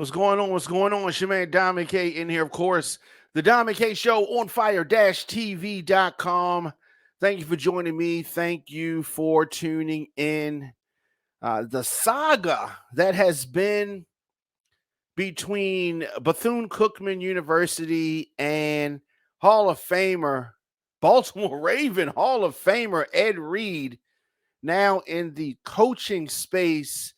What's going on? What's going on? It's your man Diamond K in here, of course. The Diamond K Show on fire-tv.com. Thank you for joining me. Thank you for tuning in. The saga that has been between Bethune-Cookman University and Hall of Famer, Baltimore Raven Hall of Famer Ed Reed, now in the coaching space,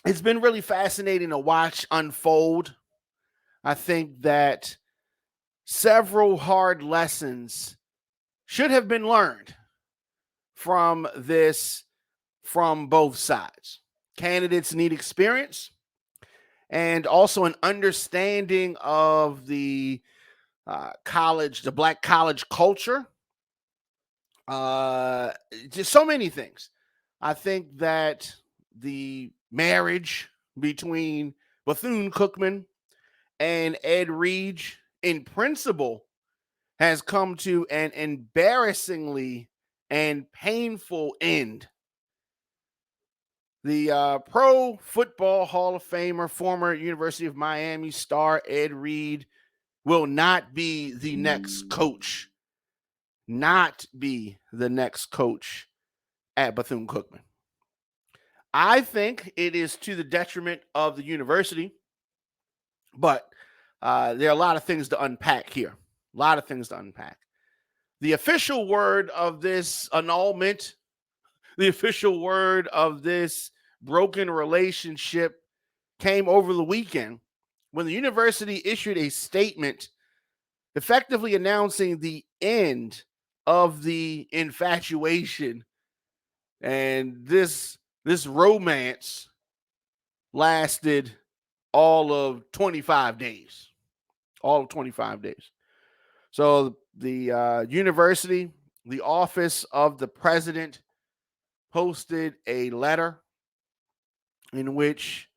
it's been really fascinating to watch unfold. I think that several hard lessons should have been learned from this from both sides. Candidates need experience and also an understanding of the the black college culture. Just so many things. I think that the marriage between Bethune-Cookman and Ed Reed in principle has come to an embarrassingly and painful end. The Pro Football Hall of Famer, former University of Miami star Ed Reed will not be the next coach. Not be the next coach at Bethune-Cookman. I think it is to the detriment of the university, but there are a lot of things to unpack here. A lot of things to unpack. The official word of this annulment, the official word of this broken relationship came over the weekend when the university issued a statement effectively announcing the end of the infatuation. And this romance lasted all of 25 days. All of 25 days. So the university, the office of the president, posted a letter in which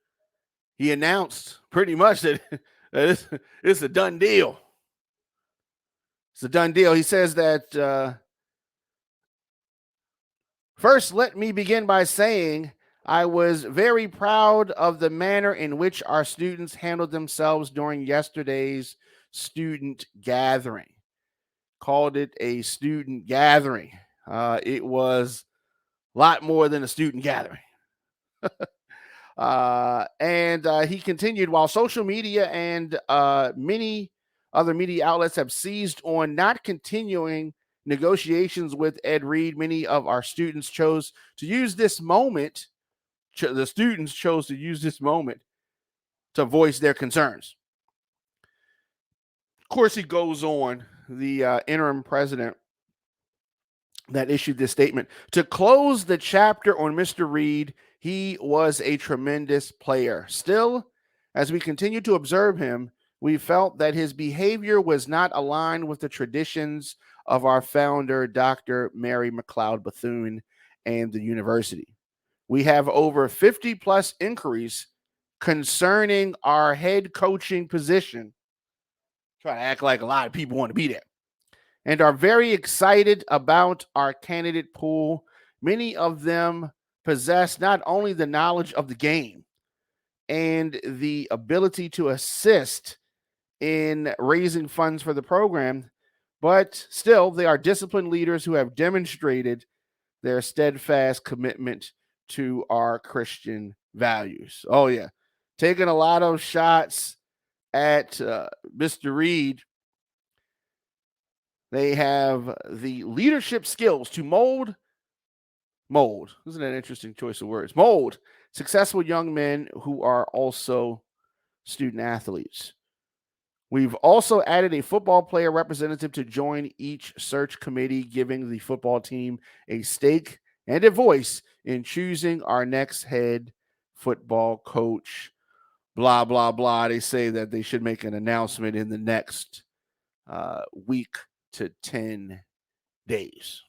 he announced pretty much that it's a done deal. It's a done deal. He says that first, let me begin by saying I was very proud of the manner in which our students handled themselves during yesterday's student gathering. Called it a student gathering. It was a lot more than a student gathering. And he continued, while social media and many other media outlets have seized on not continuing negotiations with Ed Reed, many of our students chose to use this moment. The students chose to use this moment to voice their concerns. Of course, he goes on, the interim president that issued this statement, to close the chapter on Mr. Reed. He was a tremendous player. Still, as we continue to observe him, we felt that his behavior was not aligned with the traditions of our founder, Dr. Mary McLeod Bethune, and the university. We have over 50 plus inquiries concerning our head coaching position. Try to act like a lot of people want to be there. And are very excited about our candidate pool. Many of them possess not only the knowledge of the game and the ability to assist in raising funds for the program, but still they are disciplined leaders who have demonstrated their steadfast commitment to our Christian values. Oh, yeah. Taking a lot of shots at Mr. Reed. They have the leadership skills to mold. Isn't that an interesting choice of words? Mold successful young men who are also student athletes. We've also added a football player representative to join each search committee, giving the football team a stake and a voice in choosing our next head football coach. Blah, blah, blah. They say that they should make an announcement in the next week to 10 days.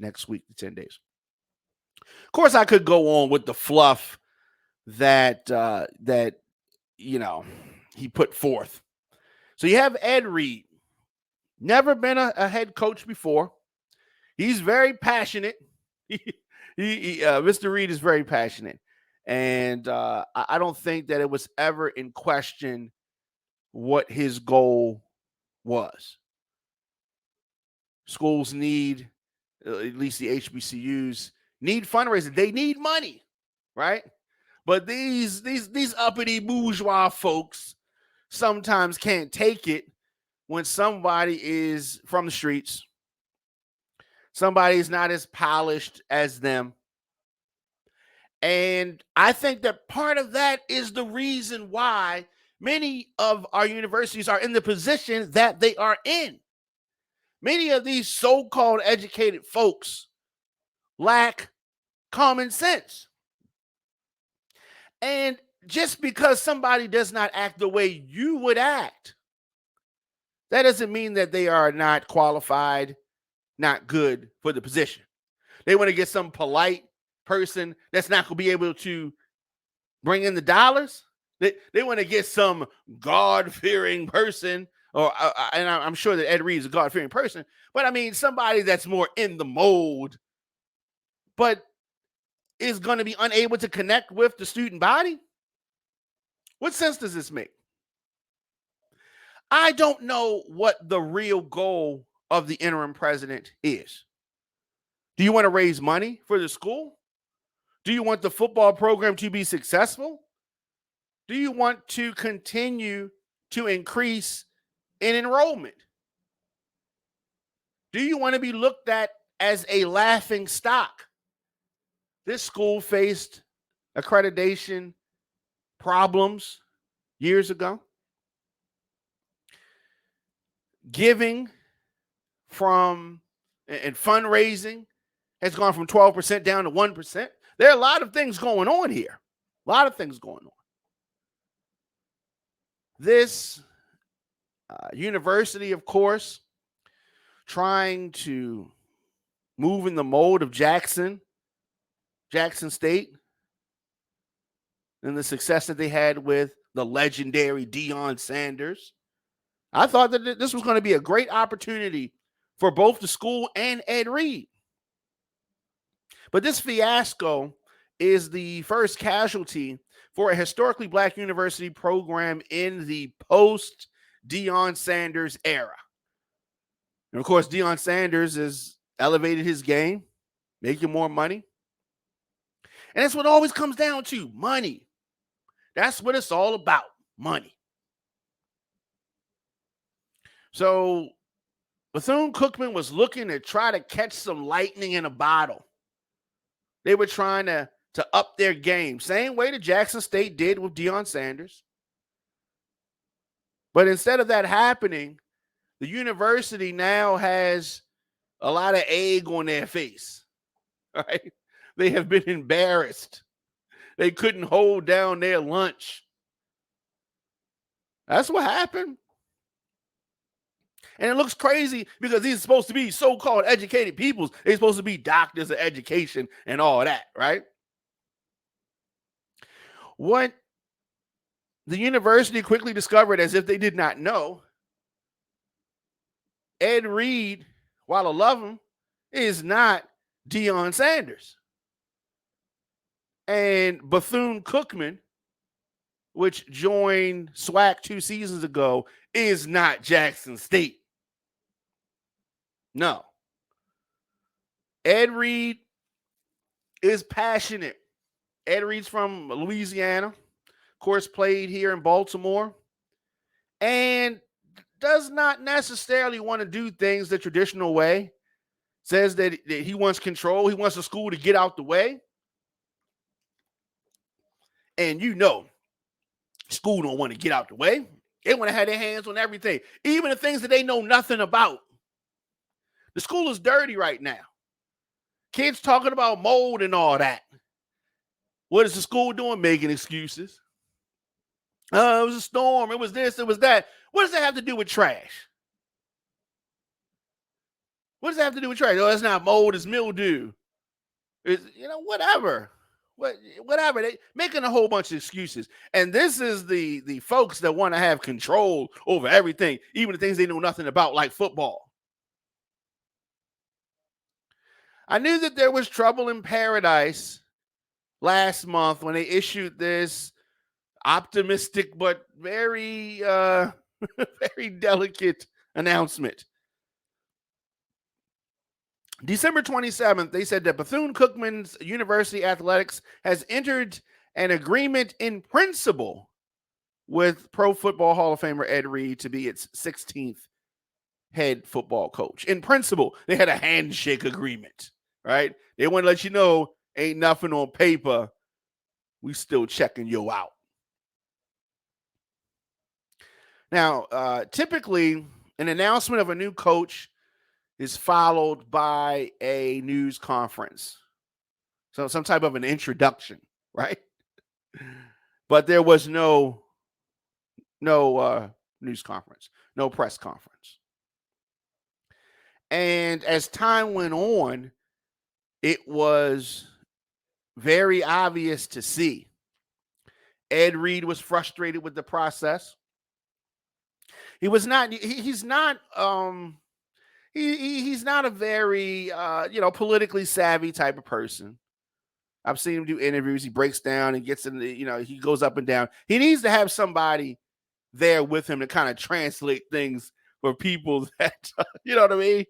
Next week to 10 days. Of course, I could go on with the fluff that he put forth. So you have Ed Reed, never been a head coach before. He's very passionate. Mr. Reed is very passionate, And I don't think that it was ever in question what his goal was. Schools need, at least the HBCUs, need fundraising. They need money, right? But these uppity bourgeois folks sometimes can't take it when somebody is from the streets. Somebody is not as polished as them. And I think that part of that is the reason why many of our universities are in the position that they are in. Many of these so-called educated folks lack common sense. And just because somebody does not act the way you would act, that doesn't mean that they are not qualified, not good for the position. They want to get some polite person that's not going to be able to bring in the dollars. They want to get some God-fearing person, and I'm sure that Ed Reed is a God-fearing person, but I mean somebody that's more in the mold, but is going to be unable to connect with the student body. What sense does this make? I don't know what the real goal of the interim president is. Do you want to raise money for the school? Do you want the football program to be successful? Do you want to continue to increase in enrollment? Do you want to be looked at as a laughing stock? This school faced accreditation problems years ago. Giving from and fundraising has gone from 12% down to 1%. There are a lot of things going on here. A lot of things going on. This university, of course, trying to move in the mold of Jackson State, and the success that they had with the legendary Deion Sanders. I thought that this was going to be a great opportunity for both the school and Ed Reed. But this fiasco is the first casualty for a historically Black university program in the post-Deion Sanders era. And of course, Deion Sanders has elevated his game, making more money. And that's what it always comes down to, money. That's what it's all about, money. So Bethune-Cookman was looking to try to catch some lightning in a bottle. They were trying to up their game, same way that Jackson State did with Deion Sanders. But instead of that happening, the university now has a lot of egg on their face, right? They have been embarrassed. They couldn't hold down their lunch. That's what happened. And it looks crazy because these are supposed to be so-called educated people. They're supposed to be doctors of education and all that, right? What the university quickly discovered, as if they did not know, Ed Reed, while I love him, is not Deion Sanders. And Bethune-Cookman, which joined SWAC 2 seasons ago, is not Jackson State. No. Ed Reed is passionate. Ed Reed's from Louisiana, of course, played here in Baltimore, and does not necessarily want to do things the traditional way. Says that he wants control. He wants the school to get out the way. And you know, school don't want to get out the way. They want to have their hands on everything, even the things that they know nothing about. The school is dirty right now. Kids talking about mold and all that. What is the school doing? Making excuses. It was a storm. It was this. It was that. What does that have to do with trash? What does that have to do with trash? Oh, it's not mold. It's mildew. It's, whatever. Whatever. They making a whole bunch of excuses. And this is the folks that want to have control over everything, even the things they know nothing about, like football. I knew that there was trouble in paradise last month when they issued this optimistic but very very delicate announcement. December 27th, they said that Bethune-Cookman's University Athletics has entered an agreement in principle with Pro Football Hall of Famer Ed Reed to be its 16th head football coach. In principle, they had a handshake agreement, right? They want to let you know ain't nothing on paper. We still checking you out. Now, typically, an announcement of a new coach is followed by a news conference. So some type of an introduction, right? But there was no news conference, no press conference. And as time went on, it was very obvious to see Ed Reed was frustrated with the process. He's not a very politically savvy type of person. I've seen him do interviews. He breaks down and gets in the, he goes up and down. He needs to have somebody there with him to kind of translate things for people that, you know what I mean?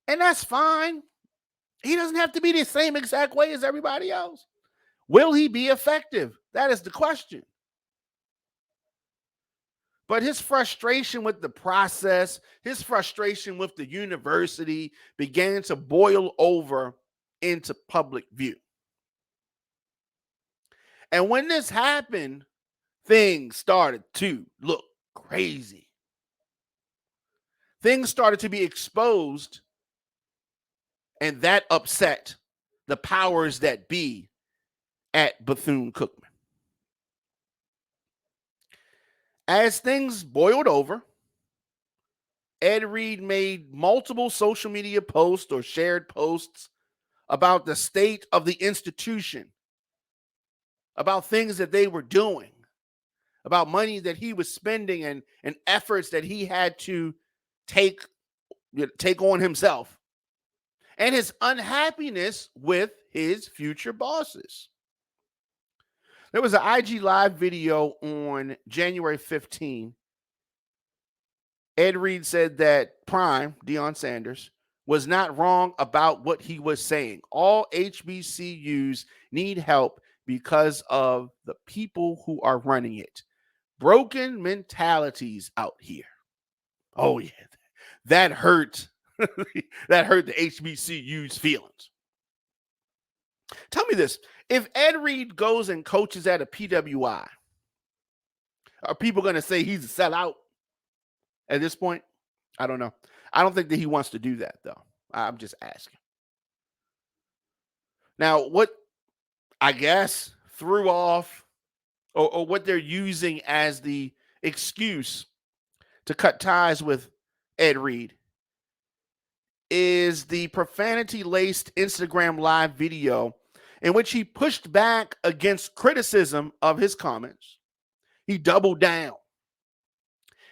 And that's fine. He doesn't have to be the same exact way as everybody else. Will he be effective? That is the question. But his frustration with the process, his frustration with the university began to boil over into public view. And when this happened, things started to look crazy. Things started to be exposed, and that upset the powers that be at Bethune-Cookman. As things boiled over, Ed Reed made multiple social media posts or shared posts about the state of the institution, about things that they were doing, about money that he was spending and efforts that he had to take on himself, and his unhappiness with his future bosses. There was an IG Live video on January 15. Ed Reed said that Prime, Deion Sanders, was not wrong about what he was saying. All HBCUs need help because of the people who are running it. Broken mentalities out here. Oh, yeah. That hurt. That hurt the HBCU's feelings. Tell me this. If Ed Reed goes and coaches at a PWI, are people going to say he's a sellout at this point? I don't know. I don't think that he wants to do that, though. I'm just asking. Now, what I guess threw off or what they're using as the excuse to cut ties with Ed Reed is the profanity-laced Instagram Live video in which he pushed back against criticism of his comments. He doubled down.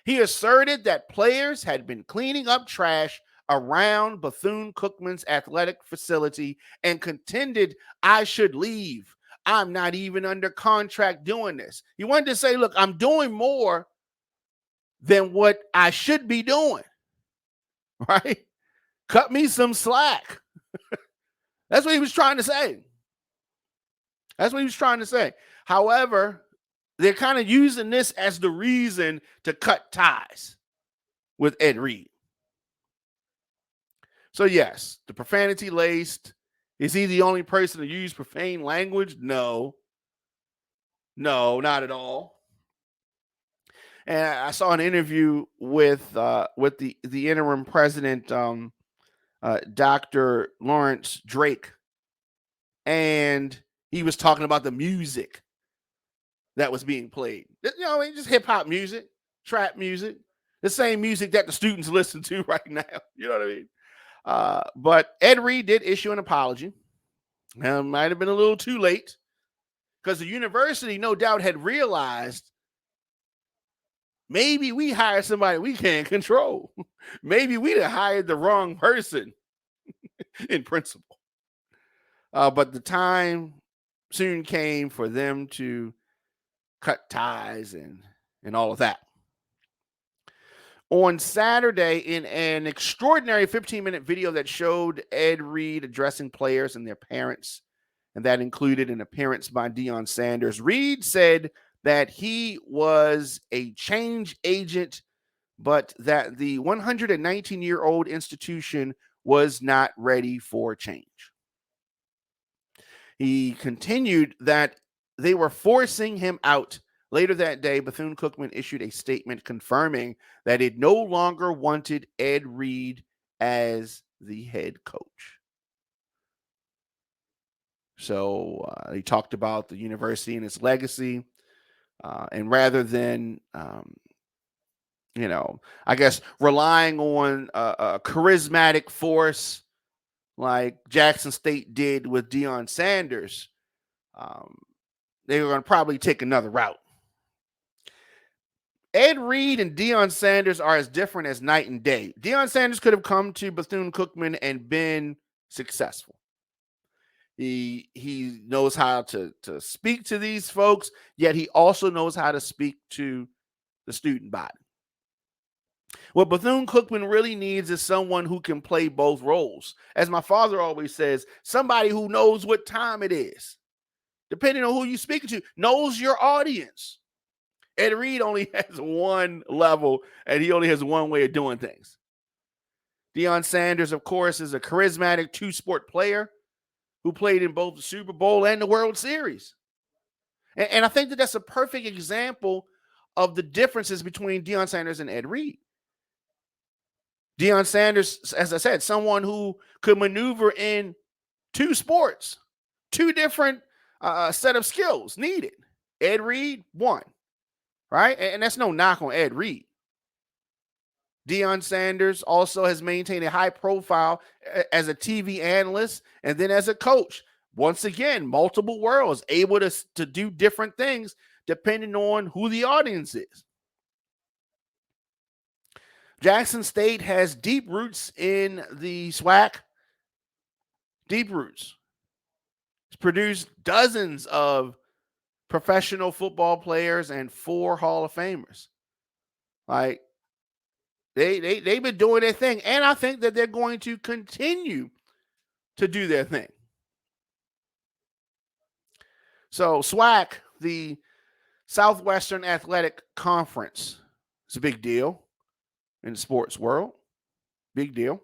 He asserted that players had been cleaning up trash around Bethune-Cookman's athletic facility and contended I should leave. I'm not even under contract doing this. He wanted to say, look, I'm doing more than what I should be doing, right? Cut me some slack. That's what he was trying to say. That's what he was trying to say. However, they're kind of using this as the reason to cut ties with Ed Reed. So yes, the profanity laced. Is he the only person to use profane language? No, not at all. And I saw an interview with the interim president, Dr. Lawrence Drake, and he was talking about the music that was being played. Just hip hop music, trap music, the same music that the students listen to right now. You know what I mean? But Ed Reed did issue an apology. Might have been a little too late because the university, no doubt, had realized maybe we hired somebody we can't control. Maybe we'd have hired the wrong person in principle. But the time soon came for them to cut ties and all of that. On Saturday, in an extraordinary 15-minute video that showed Ed Reed addressing players and their parents, and that included an appearance by Deion Sanders, Reed said that he was a change agent, but that the 119-year-old institution was not ready for change. He continued that they were forcing him out. Later that day, Bethune-Cookman issued a statement confirming that it no longer wanted Ed Reed as the head coach. So he talked about the university and its legacy. And rather than, I guess, relying on a charismatic force like Jackson State did with Deion Sanders, they were going to probably take another route. Ed Reed and Deion Sanders are as different as night and day. Deion Sanders could have come to Bethune-Cookman and been successful. He knows how to speak to these folks, yet he also knows how to speak to the student body. What Bethune-Cookman really needs is someone who can play both roles. As my father always says, somebody who knows what time it is, depending on who you're speaking to, knows your audience. Ed Reed only has one level, and he only has one way of doing things. Deion Sanders, of course, is a charismatic two-sport player who played in both the Super Bowl and the World Series. And I think that that's a perfect example of the differences between Deion Sanders and Ed Reed. Deion Sanders, as I said, someone who could maneuver in two sports, two different set of skills needed. Ed Reed, one. Right? And that's no knock on Ed Reed. Deion Sanders also has maintained a high profile as a TV analyst and then as a coach. Once again, multiple worlds, able to do different things depending on who the audience is. Jackson State has deep roots in the SWAC. Deep roots. It's produced dozens of professional football players and 4 Hall of Famers. Like, they've been doing their thing, and I think that they're going to continue to do their thing. So SWAC, the Southwestern Athletic Conference, is a big deal in the sports world. Big deal.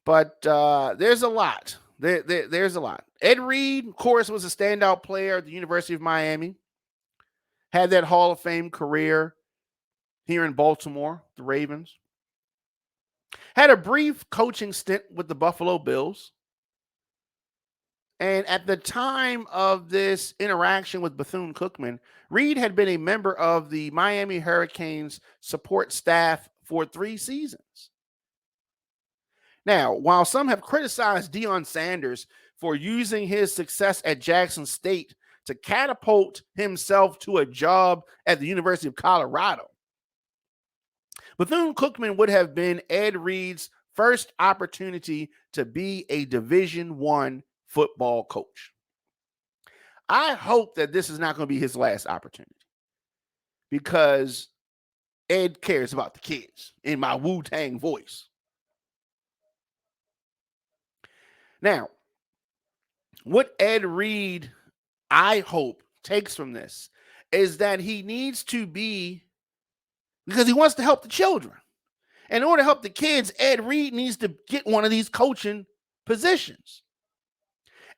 But there's a lot. There's a lot. Ed Reed, of course, was a standout player at the University of Miami. Had that Hall of Fame career here in Baltimore, the Ravens. Had a brief coaching stint with the Buffalo Bills. And at the time of this interaction with Bethune-Cookman, Reed had been a member of the Miami Hurricanes support staff for 3 seasons. Now, while some have criticized Deion Sanders for using his success at Jackson State to catapult himself to a job at the University of Colorado, Bethune-Cookman would have been Ed Reed's first opportunity to be a Division I football coach. I hope that this is not going to be his last opportunity, because Ed cares about the kids, in my Wu-Tang voice. Now, what Ed Reed, I hope, takes from this is that he needs to be, because he wants to help the children. And in order to help the kids, Ed Reed needs to get one of these coaching positions.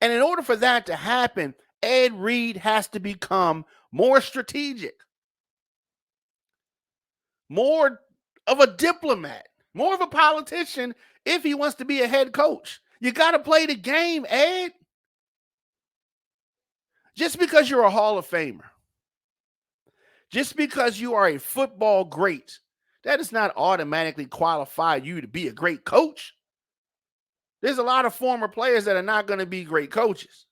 And in order for that to happen, Ed Reed has to become more strategic, more of a diplomat, more of a politician if he wants to be a head coach. You got to play the game, Ed. Just because you're a Hall of Famer, just because you are a football great, that does not automatically qualify you to be a great coach. There's a lot of former players that are not going to be great coaches.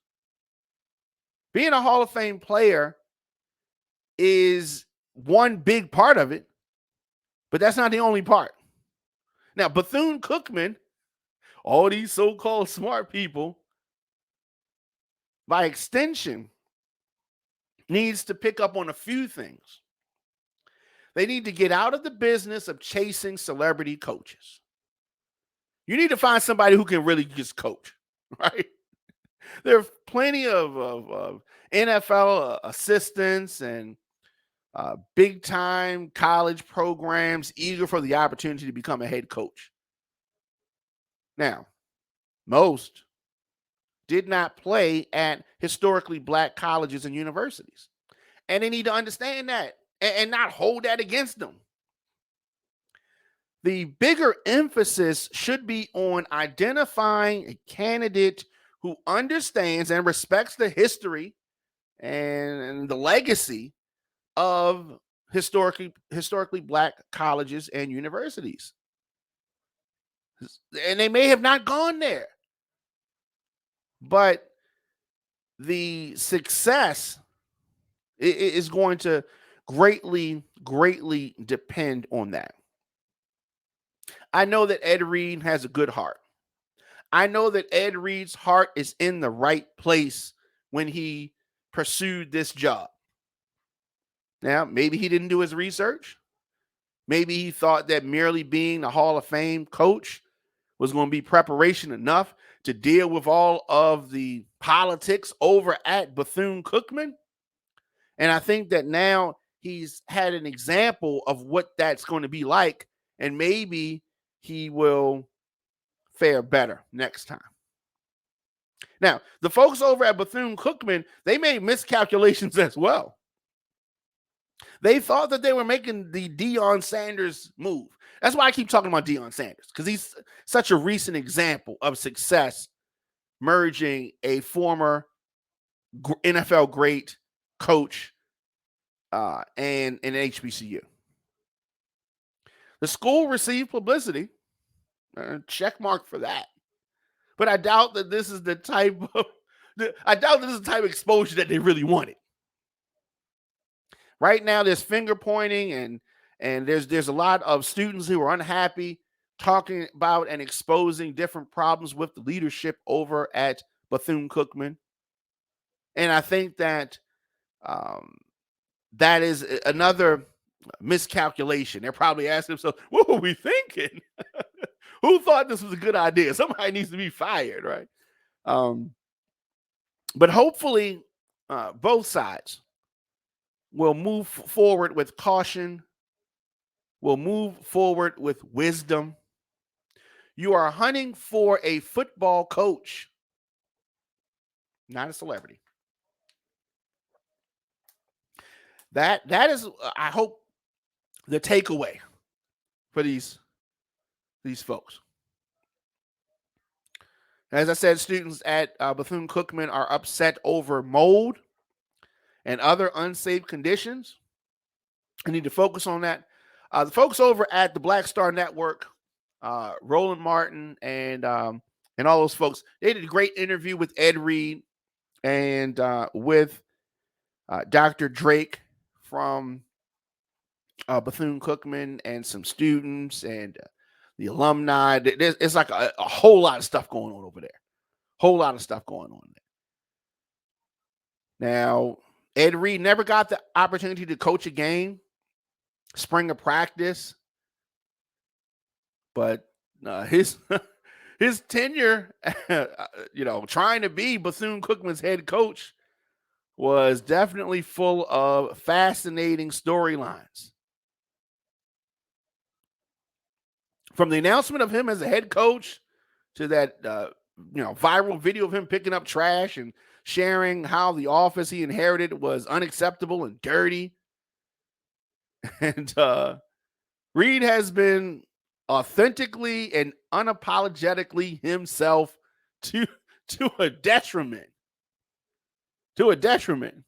Being a Hall of Fame player is one big part of it, but that's not the only part. Now, Bethune-Cookman, all these so-called smart people, by extension, needs to pick up on a few things. They need to get out of the business of chasing celebrity coaches. You need to find somebody who can really just coach, right? There are plenty of NFL assistants and big time college programs eager for the opportunity to become a head coach. Now, most did not play at historically black colleges and universities. And they need to understand that and not hold that against them. The bigger emphasis should be on identifying a candidate who understands and respects the history and the legacy of historically black colleges and universities. And they may have not gone there, but the success is going to greatly depend on that. I know that Ed Reed has a good heart. I know that Ed Reed's heart is in the right place when he pursued this job. Now, maybe he didn't do his research. Maybe he thought that merely being a Hall of Fame coach was going to be preparation enough to deal with all of the politics over at Bethune-Cookman. And I think that now he's had an example of what that's going to be like, and maybe he will fare better next time. Now, the folks over at Bethune-Cookman, they made miscalculations as well. They thought that they were making the Deion Sanders move. That's why I keep talking about Deion Sanders, because he's such a recent example of success merging a former NFL great coach and an HBCU. The school received publicity, check mark for that. But I doubt that this is the type of exposure that they really wanted. Right now, there's finger pointing and there's a lot of students who are unhappy, talking about and exposing different problems with the leadership over at Bethune-Cookman. And I think that that is another miscalculation. They're probably asking themselves, what were we thinking? Who thought this was a good idea? Somebody needs to be fired, right? But hopefully, both sides will move forward with caution, will move forward with wisdom. You are hunting for a football coach, not a celebrity. That is, I hope, the takeaway for these folks. As I said, students at Bethune-Cookman are upset over mold and other unsafe conditions. I need to focus on that. The folks over at the Black Star Network, Roland Martin and all those folks, they did a great interview with Ed Reed and with Dr. Drake from Bethune-Cookman and some students and the alumni. It's like a whole lot of stuff going on over there. Whole lot of stuff going on there. Now, Ed Reed never got the opportunity to coach a game, spring of practice, but his tenure, trying to be Bethune-Cookman's head coach was definitely full of fascinating storylines. From the announcement of him as a head coach to that viral video of him picking up trash and sharing how the office he inherited was unacceptable and dirty. And Reed has been authentically and unapologetically himself to a detriment. To a detriment.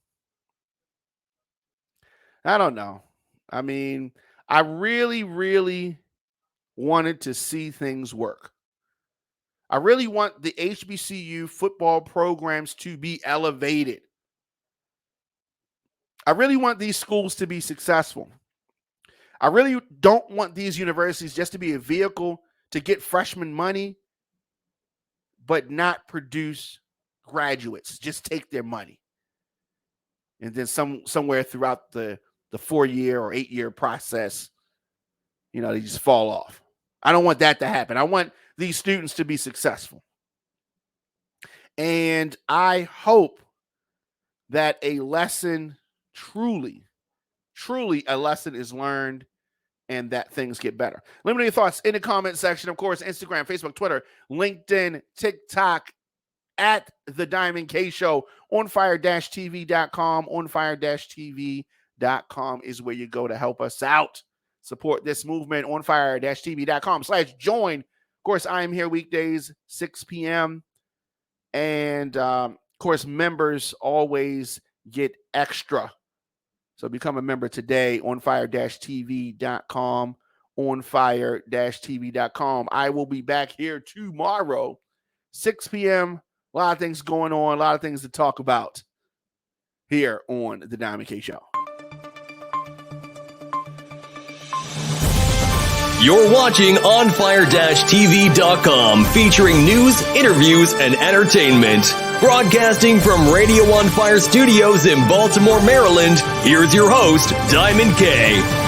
I don't know. I mean, I really wanted to see things work. I really want the HBCU football programs to be elevated. I really want these schools to be successful. I really don't want these universities just to be a vehicle to get freshman money, but not produce graduates. Just take their money. And then somewhere throughout the 4-year or 8-year process, they just fall off. I don't want that to happen. I want these students to be successful. And I hope that a lesson, truly a lesson is learned and that things get better. Let me know your thoughts in the comment section. Of course, Instagram, Facebook, Twitter, LinkedIn, TikTok, at The Diamond K Show. OnFire-TV.com. OnFire-TV.com is where you go to help us out. Support this movement. OnFire-TV.com/join. Of course, I am here weekdays, 6 p.m. And, of course, members always get extra. So become a member today. OnFire-TV.com. OnFire-TV.com. I will be back here tomorrow, 6 p.m. A lot of things going on, a lot of things to talk about here on The Diamond K Show. You're watching OnFire-TV.com, featuring news, interviews, and entertainment. Broadcasting from Radio On Fire Studios in Baltimore, Maryland, here's your host, Diamond K.